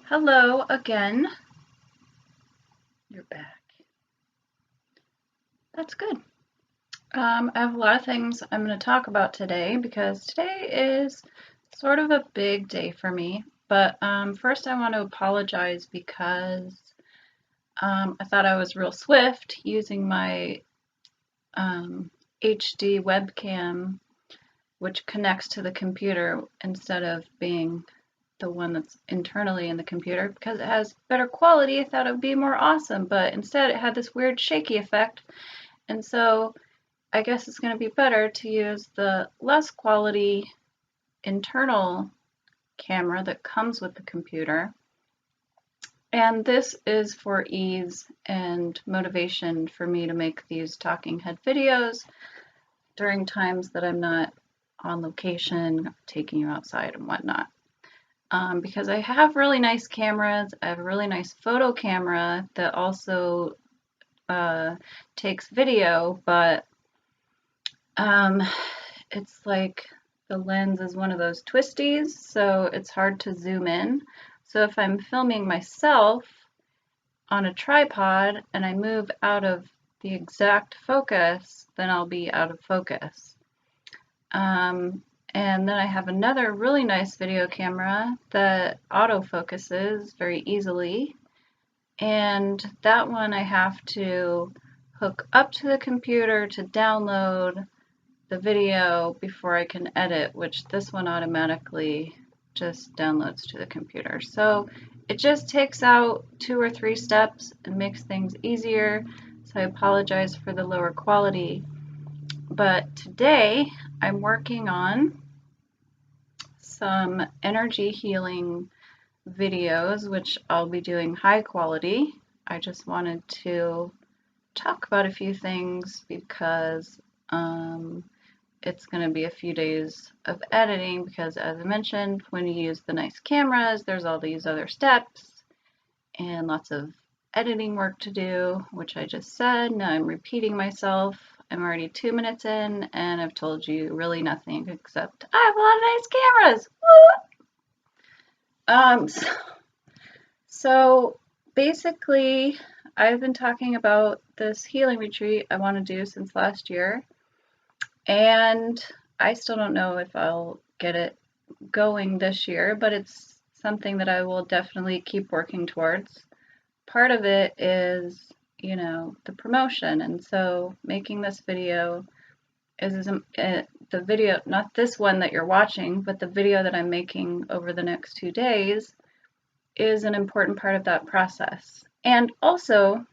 Hello again. You're back. That's good. I have a lot of things I'm going to talk about today because today is sort of a big day for me. But first, I want to apologize because I thought I was real swift using my HD webcam, which connects to the computer instead of being the one that's internally in the computer because it has better quality. I thought it would be more awesome, but instead it had this weird shaky effect. And so I guess it's going to be better to use the less quality internal camera that comes with the computer. And this is for ease and motivation for me to make these talking head videos during times that I'm not on location, taking you outside and whatnot. Because I have really nice cameras. I have a really nice photo camera that also takes video, but it's like the lens is one of those twisties, so it's hard to zoom in. So if I'm filming myself on a tripod and I move out of the exact focus, then I'll be out of focus. And then I have another really nice video camera that autofocuses very easily. And that one I have to hook up to the computer to download the video before I can edit, which this one automatically just downloads to the computer. So it just takes out 2 or 3 steps and makes things easier. So I apologize for the lower quality. But today I'm working on some energy healing videos, which I'll be doing high quality. I just wanted to talk about a few things because it's going to be a few days of editing because, as I mentioned, when you use the nice cameras, there's all these other steps and lots of editing work to do, which I just said. Now I'm repeating myself. I'm already 2 minutes in and I've told you really nothing except I have a lot of nice cameras. So basically, I've been talking about this healing retreat I want to do since last year, and I still don't know if I'll get it going this year, but it's something that I will definitely keep working towards. Part of it is, the promotion, and so making this video is the video, not this one that you're watching, but the video that I'm making over the next 2 days is an important part of that process. And also,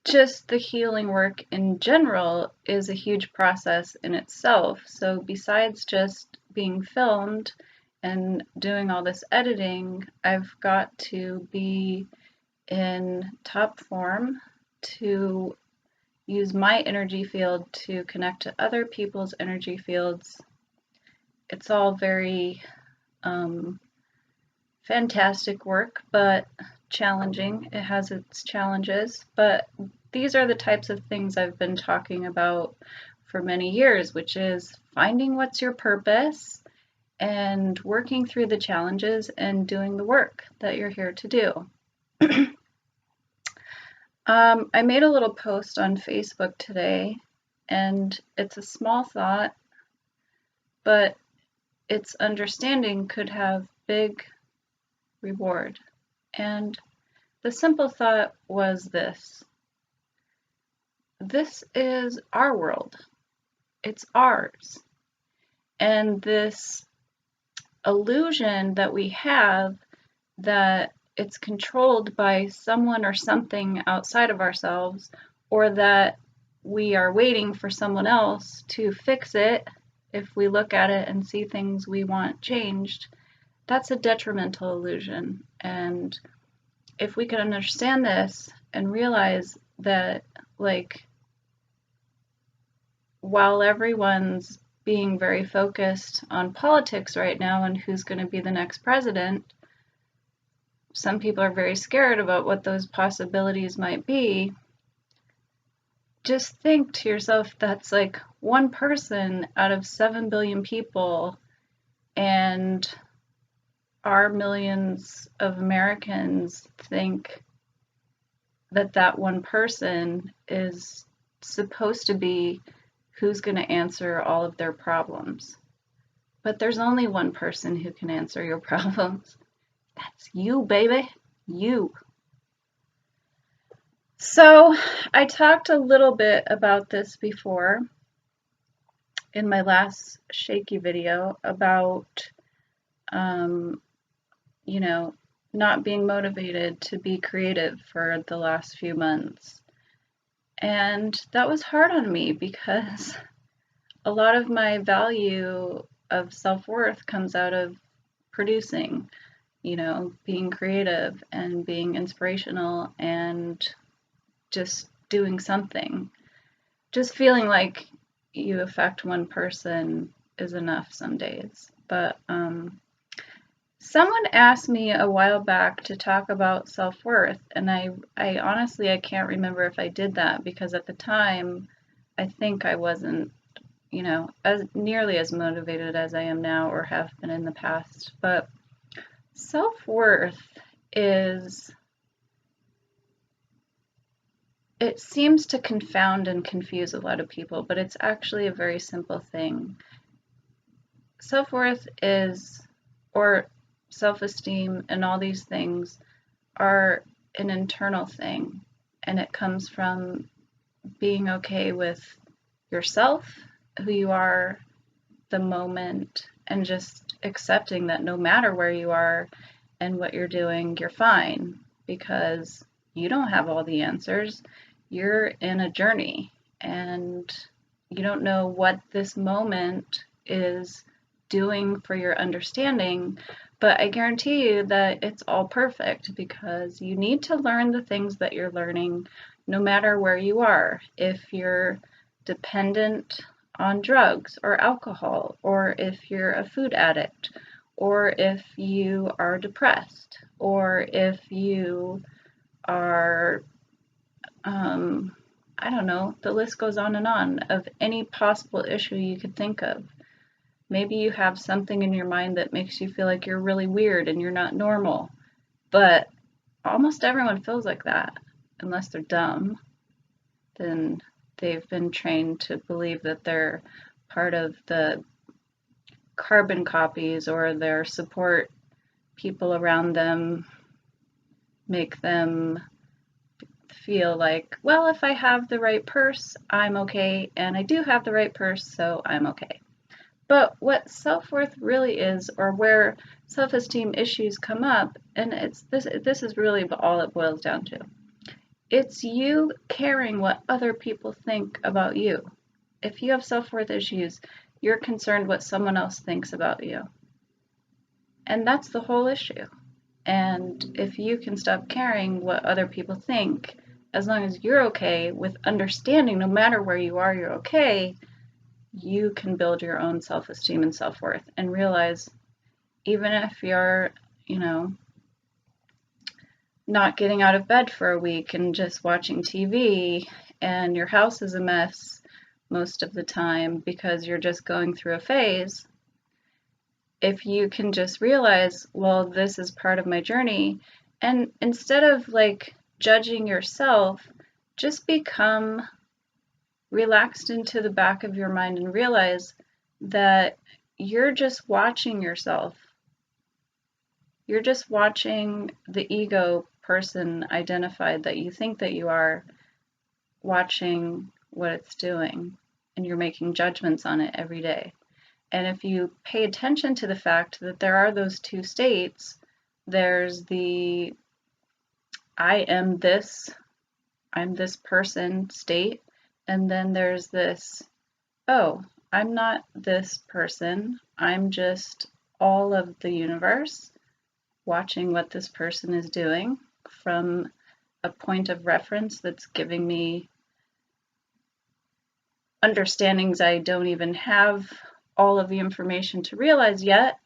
just the healing work in general is a huge process in itself. So besides just being filmed and doing all this editing, I've got to be in top form to use my energy field to connect to other people's energy fields. It's all very fantastic work, but challenging. It has its challenges, but these are the types of things I've been talking about for many years, which is finding what's your purpose and working through the challenges and doing the work that you're here to do. I made a little post on Facebook today, and it's a small thought, but its understanding could have big reward. And the simple thought was this: this is our world. It's ours. And this illusion that we have that it's controlled by someone or something outside of ourselves, or that we are waiting for someone else to fix it if we look at it and see things we want changed, that's a detrimental illusion. And if we can understand this and realize that, while everyone's being very focused on politics right now and who's going to be the next president, some people are very scared about what those possibilities might be. Just think to yourself, that's like one person out of 7 billion people, and our millions of Americans think that that one person is supposed to be who's going to answer all of their problems. But there's only one person who can answer your problems. That's you, baby. You. So I talked a little bit about this before in my last shaky video about, not being motivated to be creative for the last few months. And that was hard on me because a lot of my value of self-worth comes out of producing, being creative and being inspirational and just doing something. Just feeling like you affect one person is enough some days. But someone asked me a while back to talk about self-worth, and I honestly, I can't remember if I did that because at the time, I think I wasn't, as nearly as motivated as I am now or have been in the past. But self-worth is, it seems to confound and confuse a lot of people, but it's actually a very simple thing. Self-worth is, or self-esteem and all these things are an internal thing, and it comes from being okay with yourself, who you are, the moment, and just accepting that no matter where you are and what you're doing, you're fine because you don't have all the answers. You're in a journey and you don't know what this moment is doing for your understanding, but I guarantee you that it's all perfect because you need to learn the things that you're learning no matter where you are. If you're dependent on drugs or alcohol, or if you're a food addict, or if you are depressed, or if you are, I don't know, the list goes on of any possible issue you could think of. Maybe you have something in your mind that makes you feel like you're really weird and you're not normal, but almost everyone feels like that, unless they're dumb. Then they've been trained to believe that they're part of the carbon copies or their support people around them make them feel like, well, if I have the right purse, I'm okay, and I do have the right purse, so I'm okay. But what self-worth really is, or where self-esteem issues come up, and this is really all it boils down to. It's you caring what other people think about you. If you have self-worth issues, you're concerned what someone else thinks about you. And that's the whole issue. And if you can stop caring what other people think, as long as you're okay with understanding no matter where you are, you're okay, you can build your own self-esteem and self-worth and realize even if you're, not getting out of bed for a week and just watching TV and your house is a mess most of the time because you're just going through a phase, if you can just realize, well, this is part of my journey, and instead of like judging yourself, just become relaxed into the back of your mind and realize that you're just watching yourself. You're just watching the ego person identified that you think that you are, watching what it's doing, and you're making judgments on it every day. And if you pay attention to the fact that there are those two states, there's the I'm this person state, and then there's this, oh, I'm not this person, I'm just all of the universe watching what this person is doing from a point of reference that's giving me understandings I don't even have all of the information to realize yet,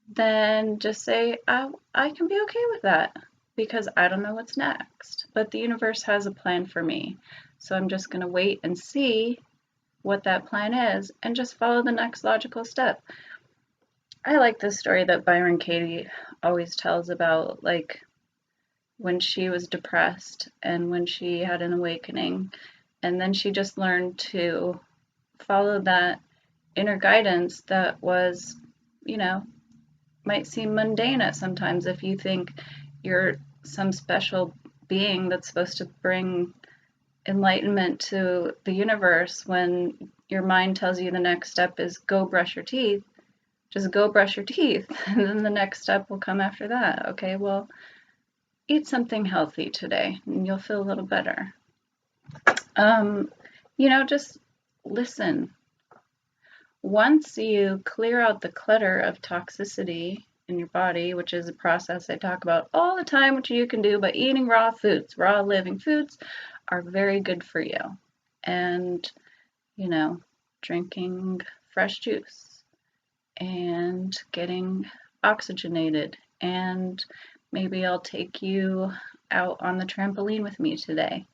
then just say, I can be okay with that because I don't know what's next, but the universe has a plan for me. So I'm just going to wait and see what that plan is and just follow the next logical step. I like the story that Byron Katie always tells about, like, when she was depressed and when she had an awakening, and then she just learned to follow that inner guidance that was, you know, might seem mundane at sometimes if you think you're some special being that's supposed to bring enlightenment to the universe. When your mind tells you the next step is go brush your teeth, just go brush your teeth, and then the next step will come after that. Okay, well, eat something healthy today and you'll feel a little better. Just listen. Once you clear out the clutter of toxicity in your body, which is a process I talk about all the time, which you can do by eating raw foods. Raw living foods are very good for you. And, drinking fresh juice and getting oxygenated. And maybe I'll take you out on the trampoline with me today,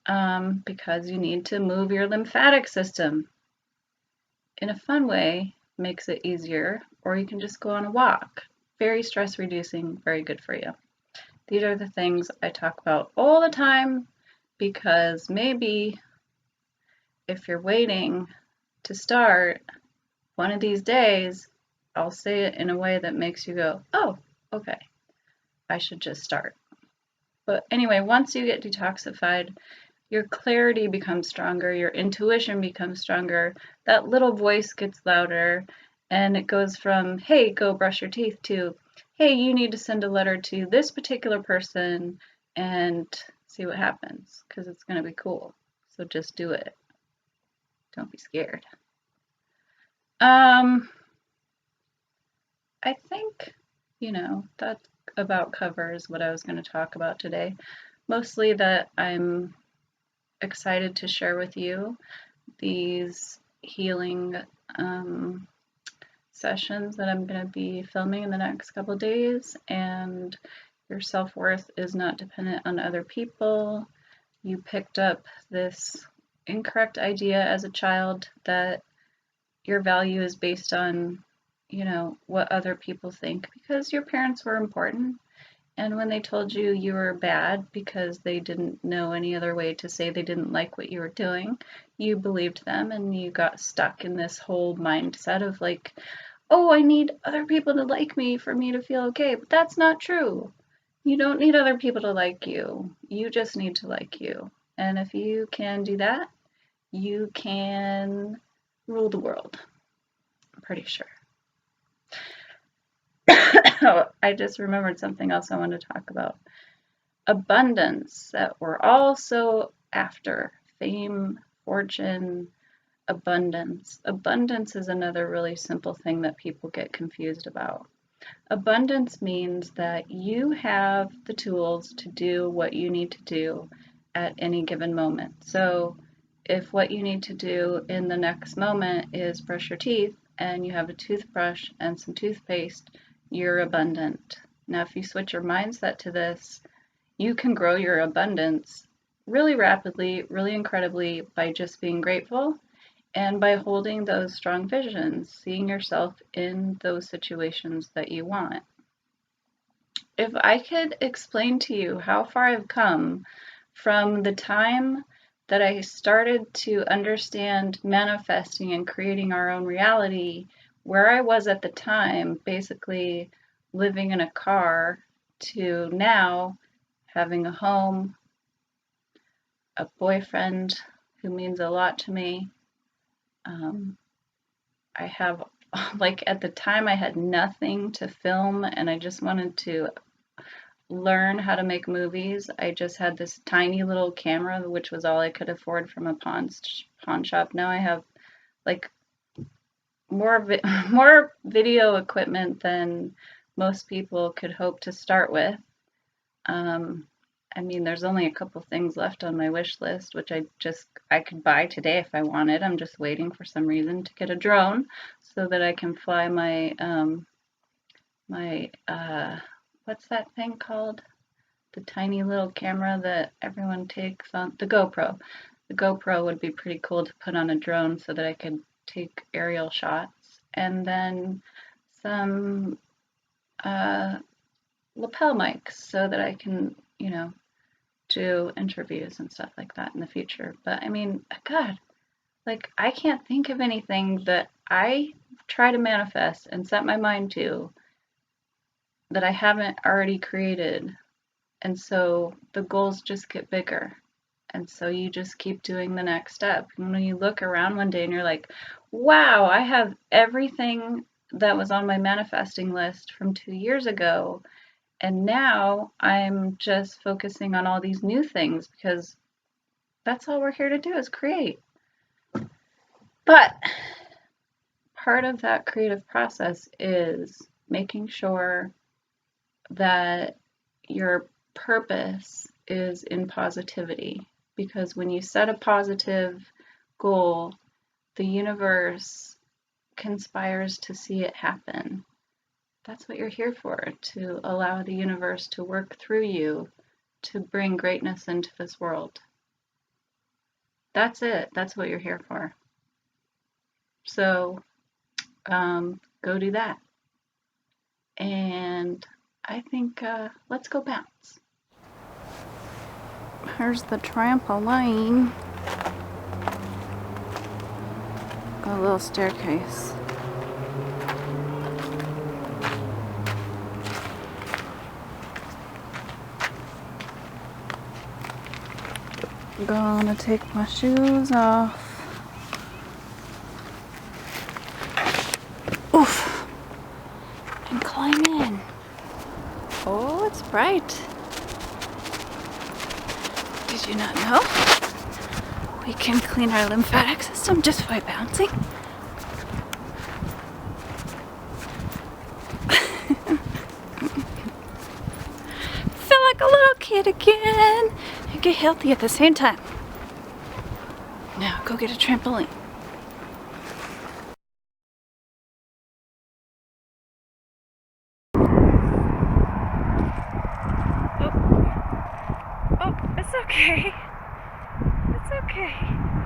because you need to move your lymphatic system. In a fun way, makes it easier, or you can just go on a walk. Very stress reducing, very good for you. These are the things I talk about all the time, because maybe if you're waiting to start, one of these days, I'll say it in a way that makes you go, oh, okay, I should just start. But anyway, once you get detoxified, your clarity becomes stronger, your intuition becomes stronger, that little voice gets louder, and it goes from, hey, go brush your teeth, to, hey, you need to send a letter to this particular person and see what happens, because it's going to be cool. So just do it. Don't be scared. I think, that about covers what I was going to talk about today. Mostly that I'm excited to share with you these healing sessions that I'm going to be filming in the next couple days, and your self-worth is not dependent on other people. You picked up this incorrect idea as a child that your value is based on, what other people think, because your parents were important. And when they told you you were bad because they didn't know any other way to say they didn't like what you were doing, you believed them, and you got stuck in this whole mindset of like, oh, I need other people to like me for me to feel okay. But that's not true. You don't need other people to like you. You just need to like you. And if you can do that, you can rule the world. I'm pretty sure. I just remembered something else I wanted to talk about. Abundance, that we're all so after. Fame, fortune, abundance. Abundance is another really simple thing that people get confused about. Abundance means that you have the tools to do what you need to do at any given moment. So if what you need to do in the next moment is brush your teeth, and you have a toothbrush and some toothpaste, you're abundant. Now, if you switch your mindset to this, you can grow your abundance really rapidly, really incredibly, by just being grateful and by holding those strong visions, seeing yourself in those situations that you want. If I could explain to you how far I've come from the time that I started to understand manifesting and creating our own reality, where I was at the time, basically living in a car, to now having a home, a boyfriend who means a lot to me. I have, like, at the time I had nothing to film and I just wanted to learn how to make movies. I just had this tiny little camera, which was all I could afford from a pawn shop. Now I have like more video equipment than most people could hope to start with. I mean, there's only a couple things left on my wish list, which I could buy today if I wanted. I'm just waiting for some reason to get a drone so that I can fly my what's that thing called? The tiny little camera that everyone takes on, the GoPro. The GoPro would be pretty cool to put on a drone so that I could take aerial shots. And then some lapel mics so that I can, do interviews and stuff like that in the future. But I mean, God, like I can't think of anything that I try to manifest and set my mind to that I haven't already created. And so the goals just get bigger. And so you just keep doing the next step. And when you look around one day and you're like, wow, I have everything that was on my manifesting list from 2 years ago. And now I'm just focusing on all these new things because that's all we're here to do is create. But part of that creative process is making sure that your purpose is in positivity. Because when you set a positive goal, the universe conspires to see it happen. That's what you're here for, to allow the universe to work through you to bring greatness into this world. That's it. That's what you're here for. So go do that. And I think let's go bounce. Here's the trampoline. Got a little staircase. Gonna take my shoes off. Oof! And climb in. Oh, it's bright. Did you not know? We can clean our lymphatic system just by bouncing. Feel like a little kid again. And get healthy at the same time. Now go get a trampoline. Oh, it's okay. It's okay.